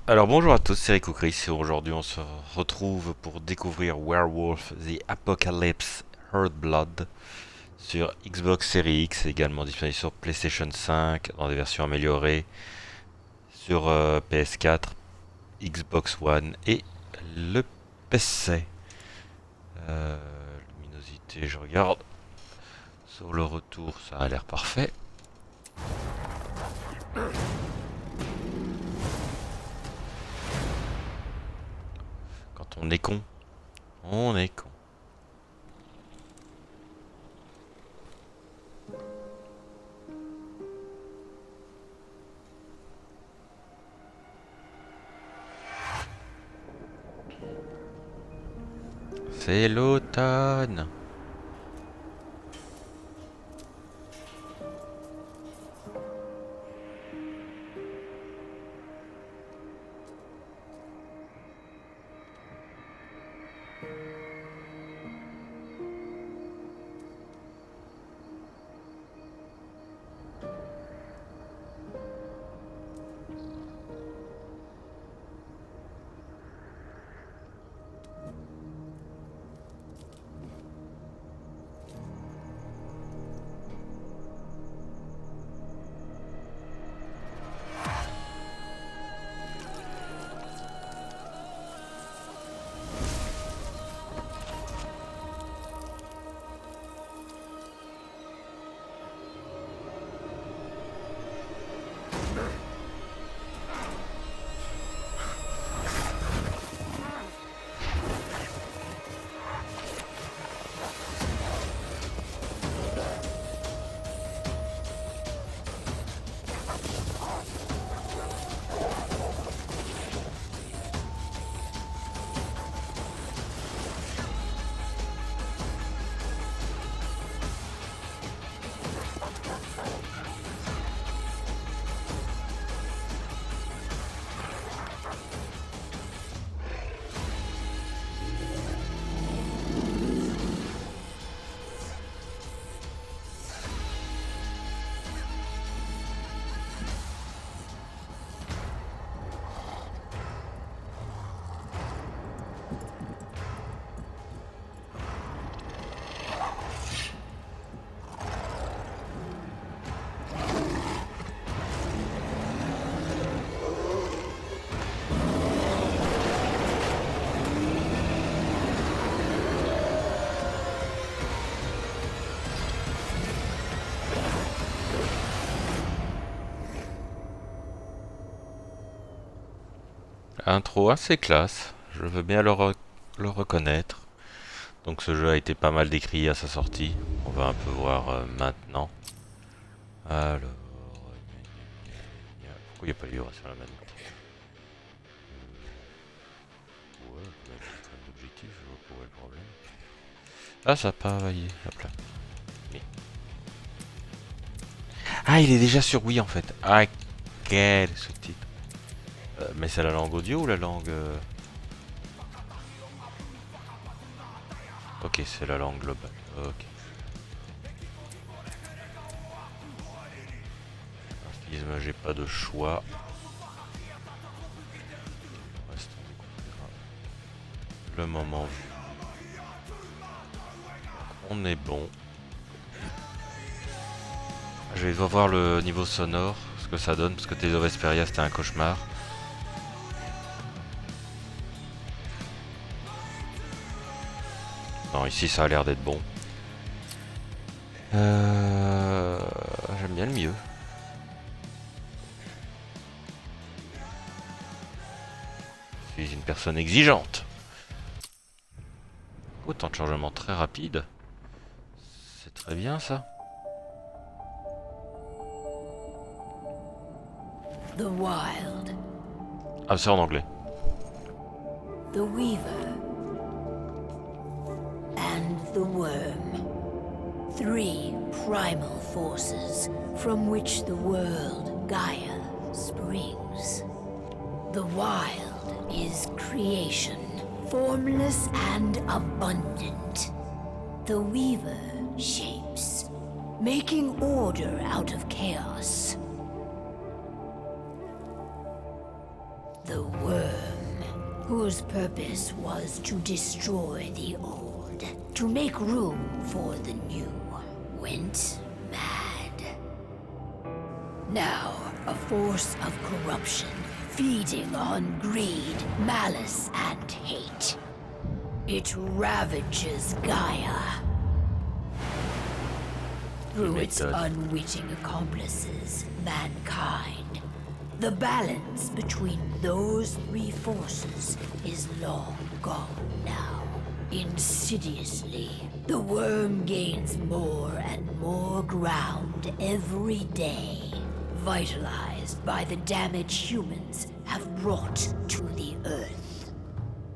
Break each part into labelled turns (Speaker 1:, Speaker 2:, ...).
Speaker 1: Alors bonjour à tous, c'est Rico Chris et aujourd'hui on se retrouve pour découvrir Werewolf The Apocalypse Earthblood sur Xbox Series X, également disponible sur PlayStation 5 dans des versions améliorées, sur PS4, Xbox One et le PC. Luminosité, je regarde. Sur le retour, ça a l'air parfait. Quand on est con, on est con. C'est l'automne. Intro assez classe, je veux bien le reconnaître. Donc ce jeu a été pas mal décrié à sa sortie. On va un peu voir maintenant. Alors, pourquoi il n'y a pas de livre sur la manette? Ouais, on a un objectif, je vois pas où est le problème. Ah, ça a pas vaillé, hop là. Mais- Ah, il est déjà sur Wii en fait. Ah, quel sous-titre. Mais c'est la langue audio ou la langue... Ok, c'est la langue globale. Ok. Graphisme, j'ai pas de choix. Reste, le moment vu. On est bon. Je vais devoir voir le niveau sonore, ce que ça donne, parce que Tales of Vesperia c'était un cauchemar. Non, ici ça a l'air d'être bon. J'aime bien le mieux. Je suis une personne exigeante. Autant de chargement très rapide. C'est très bien ça.
Speaker 2: The Wild,
Speaker 1: Ah, c'est en anglais.
Speaker 2: the Weaver, and the Worm. Three primal forces from which the world Gaia springs. The Wild is creation, formless and abundant. The Weaver shapes, making order out of chaos. The worm, whose purpose was to destroy the old, to make room for the new, went mad. Now, a force of corruption, feeding on greed, malice, and hate. It ravages Gaia. Through its unwitting accomplices, mankind. The balance between those three forces is long gone now. Insidiously, the worm gains more and more ground every day, vitalized by the damage humans have brought to the Earth.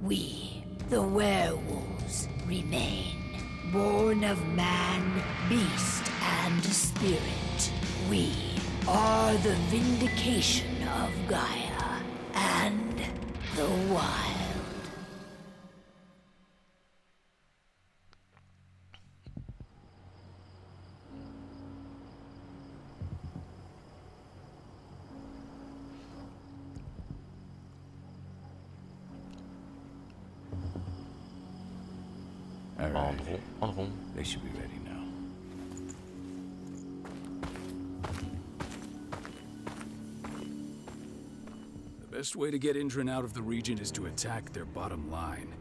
Speaker 2: We, the werewolves, remain, born of man, beast, and spirit. We are the vindication of Gaia and the wild.
Speaker 1: Andron.
Speaker 3: They should be ready now.
Speaker 4: The best way to get Indran out of the region is to attack their bottom line.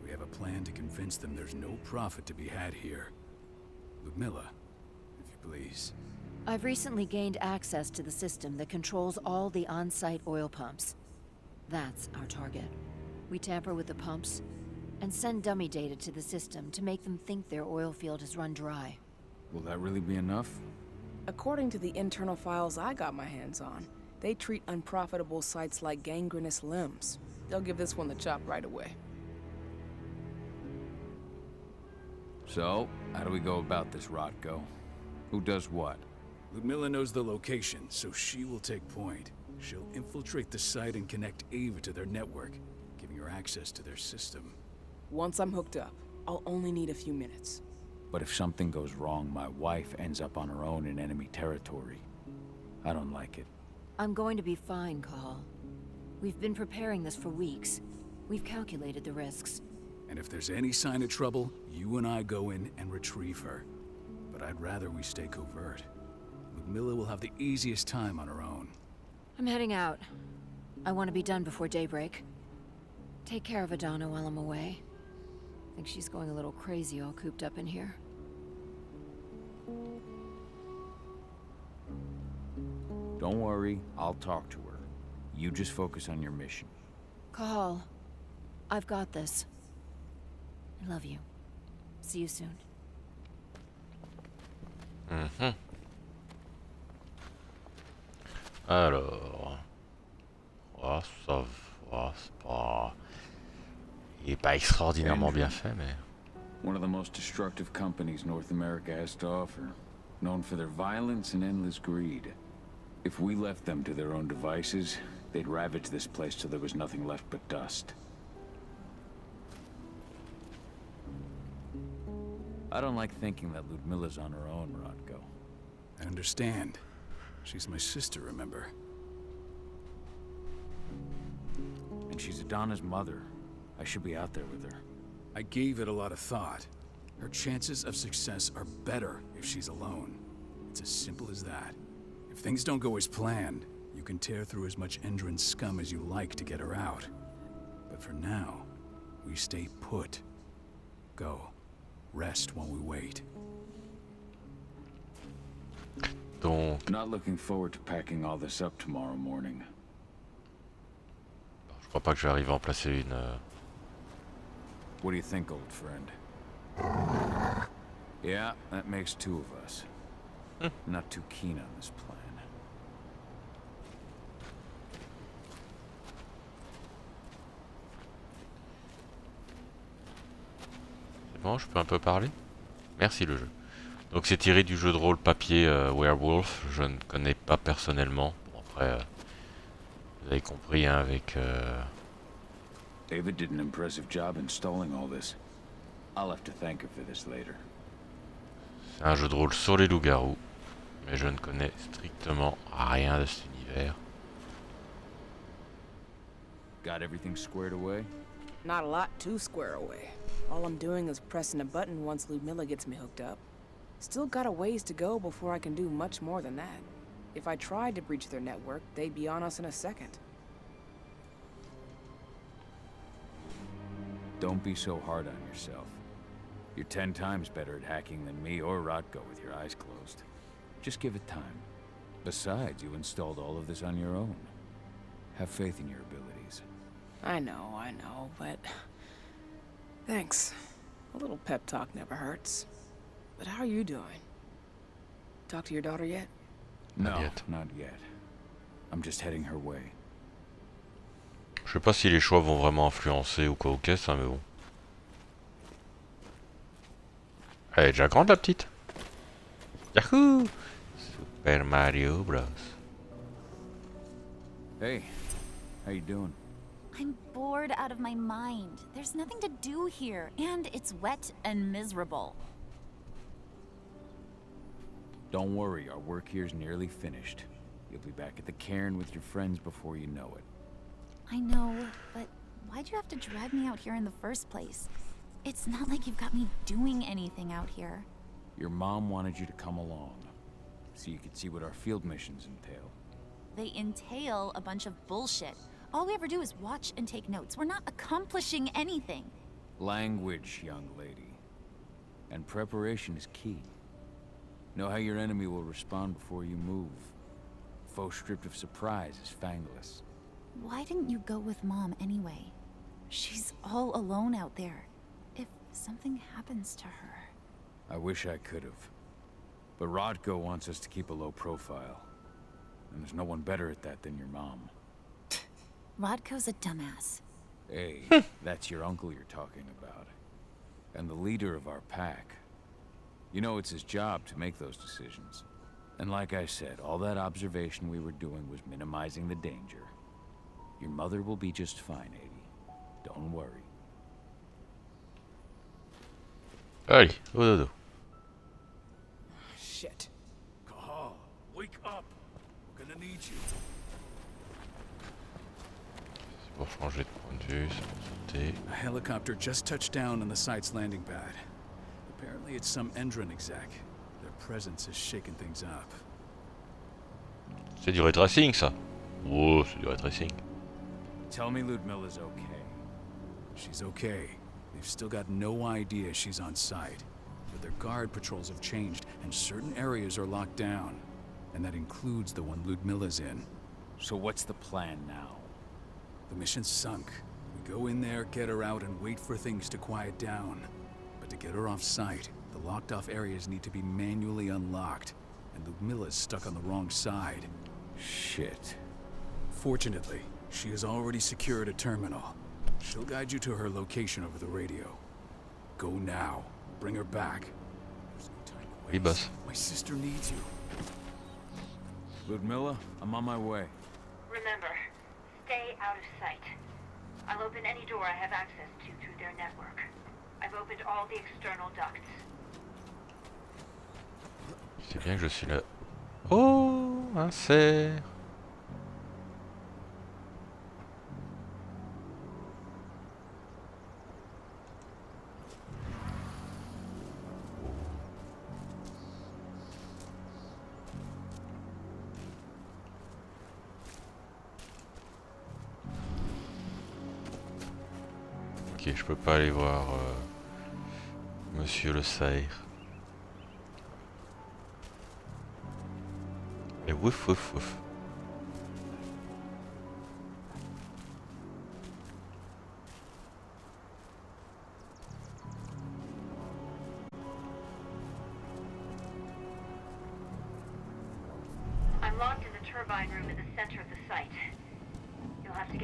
Speaker 4: We have a plan to convince them there's no profit to be had here. Ludmilla, if you please.
Speaker 5: I've recently gained access to the system that controls all the on-site oil pumps. That's our target. We tamper with the pumps and send dummy data to the system to make them think their oil field has run dry.
Speaker 3: Will that really be enough?
Speaker 6: According to the internal files I got my hands on, they treat unprofitable sites like gangrenous limbs. They'll give this one the chop right away.
Speaker 3: So, how do we go about this, Rotko? Who does what?
Speaker 4: Ludmilla knows the location, so she will take point. She'll infiltrate the site and connect Ava to their network, giving her access to their system.
Speaker 6: Once I'm hooked up, I'll only need a few minutes.
Speaker 3: But if something goes wrong, my wife ends up on her own in enemy territory. I don't like it.
Speaker 5: I'm going to be fine, Call. We've been preparing this for weeks. We've calculated the risks.
Speaker 4: And if there's any sign of trouble, you and I go in and retrieve her. But I'd rather we stay covert. Ludmilla will have the easiest time on her own.
Speaker 5: I'm heading out. I want to be done before daybreak. Take care of Adana while I'm away. I think she's going a little crazy all cooped up in here.
Speaker 3: Don't worry, I'll talk to her. You just focus on your mission.
Speaker 5: Call. I've got this. I love you. See you soon.
Speaker 1: Alors... Oh, ça va, c'est pas... Il est pas extraordinairement bien fait, mais...
Speaker 3: One of the most destructive companies North America has to offer. Known for their violence and endless greed. If we left them to their own devices, they'd ravage this place till there was nothing left but dust. I don't like thinking that Ludmilla's on her own, Rotko.
Speaker 4: I understand. She's my sister, remember?
Speaker 3: And she's Adana's mother. I should be out there with her.
Speaker 4: I gave it a lot of thought. Her chances of success are better if she's alone. It's as simple as that. If things don't go as planned, you can tear through as much Endron scum as you like to get her out. But for now, we stay put. Go. Rest while we wait.
Speaker 1: Donc...
Speaker 3: Not looking forward to packing all this up tomorrow morning.
Speaker 1: Je crois pas que j'arrive à en placer une...
Speaker 3: What do you think, old friend? Yeah, that makes two of us. Not too keen on this plan.
Speaker 1: C'est bon, je peux un peu parler? Merci le jeu. Donc c'est tiré du jeu de rôle papier Werewolf. Je ne connais pas personnellement. Bon, après, vous avez compris hein, avec...
Speaker 3: David did an impressive job installing all this. I'll have to thank her for this later.
Speaker 1: C'est un jeu de rôle sur les loups-garous. Mais je ne connais strictement rien de cet univers.
Speaker 3: Got everything squared away?
Speaker 6: Not a lot to square away. All I'm doing is pressing a button once Ludmilla gets me hooked up. Still got a ways to go before I can do much more than that. If I tried to breach their network, they'd be on us in a second.
Speaker 3: Don't be so hard on yourself. You're 10 times better at hacking than me or Rotko with your eyes closed. Just give it time. Besides, you installed all of this on your own. Have faith in your abilities.
Speaker 6: I know, but... Thanks. A little pep talk never hurts. But how are you doing? Talk to your daughter yet?
Speaker 3: No, not yet. I'm just heading her way.
Speaker 1: Je sais pas si les choix vont vraiment influencer ou quoi ou qu'est-ce, hein, mais bon. Elle est déjà grande la petite. Yahoo! Super Mario Bros.
Speaker 3: Hey, how you doing?
Speaker 7: I'm bored out of my mind. There's nothing to do here, and it's wet and miserable.
Speaker 3: Don't worry, our work here's nearly finished. You'll be back at the cairn with your friends before you know it.
Speaker 7: I know, but why'd you have to drag me out here in the first place? It's not like you've got me doing anything out here.
Speaker 3: Your mom wanted you to come along, so you could see what our field missions entail.
Speaker 7: They entail a bunch of bullshit. All we ever do is watch and take notes. We're not accomplishing anything.
Speaker 3: Language, young lady. And preparation is key. Know how your enemy will respond before you move. Foe stripped of surprise is fangless.
Speaker 7: Why didn't you go with Mom anyway? She's all alone out there. If something happens to her...
Speaker 3: I wish I could have. But Rodko wants us to keep a low profile. And there's no one better at that than your mom.
Speaker 7: Rodko's a dumbass.
Speaker 3: Hey, that's your uncle you're talking about. And the leader of our pack. You know it's his job to make those decisions. And like I said, all that observation we were doing was minimizing the danger. Your mother will be just fine, Adi. Don't worry.
Speaker 1: Allez, au dodo.
Speaker 6: Shit.
Speaker 4: Cahal, wake up. We're gonna need you.
Speaker 1: C'est pour changer de point de vue, c'est pour sauter.
Speaker 4: A helicopter just touched down on the site's landing pad. Apparently it's some Endron exec. Their presence is shaking things up.
Speaker 1: C'est du ray tracing ça. Oh, c'est du ray tracing.
Speaker 3: Tell me Ludmilla's okay.
Speaker 4: She's okay. They've still got no idea she's on site. But their guard patrols have changed, and certain areas are locked down. And that includes the one Ludmilla's in.
Speaker 3: So what's the plan now?
Speaker 4: The mission's sunk. We go in there, get her out, and wait for things to quiet down. But to get her off site, the locked-off areas need to be manually unlocked. And Ludmilla's stuck on the wrong side.
Speaker 3: Shit.
Speaker 4: Fortunately, she has already secured a terminal. She'll guide you to her location over the radio. Go now. Bring her back. There's no time to
Speaker 1: Oui, boss.
Speaker 4: My sister needs you.
Speaker 3: Ludmilla, I'm on my way.
Speaker 8: Remember, stay out of sight. I'll open any door I have access to through their network. I've opened all the external ducts.
Speaker 1: C'est bien que je suis là. Oh, un cerf. Ok, je peux pas aller voir Monsieur le cerf. Et wouf wouf wouf.
Speaker 8: I'm locked in the turbine room in the center of the site. You'll have to get